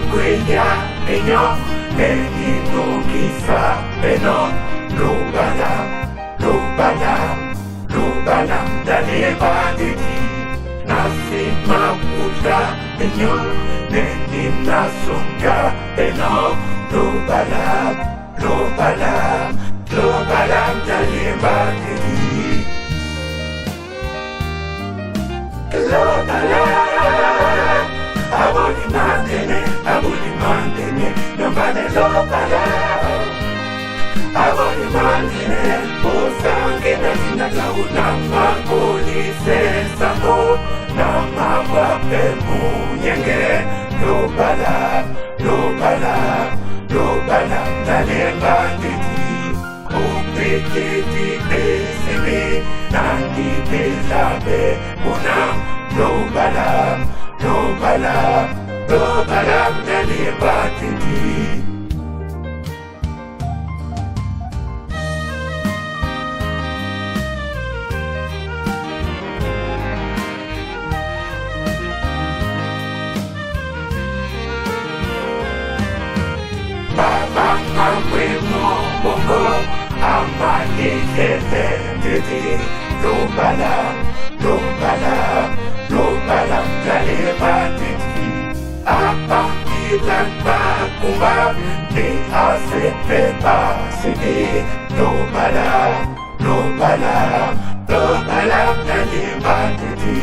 queglia e no, e non chissà e no, Loba dalle baditi, nassi ma puta e no, ne dimna sunga e no, Loba dalle baditi. Aboli mantene, non vale Loba. Aboli mantene, posa anche da sinagau, nama boli senza mo, nama Mbappè munyenge, Loba dalle banditi, upikiti Bessémè, nandi Lembè, unam Loba dalle banditi. Amani ndedi, Loba dalle banditi. Apa ilan bakumba, ni asepe basidi, Loba dalle banditi.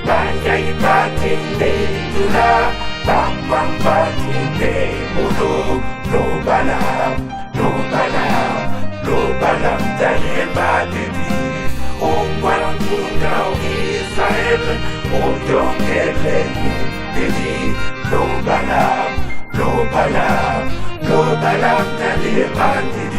Banjai batinde dula, tambang batinde mulu, Loba dalle banditi. Ungwan mundau Israel, ujong elemu didi, Loba dalle banditi.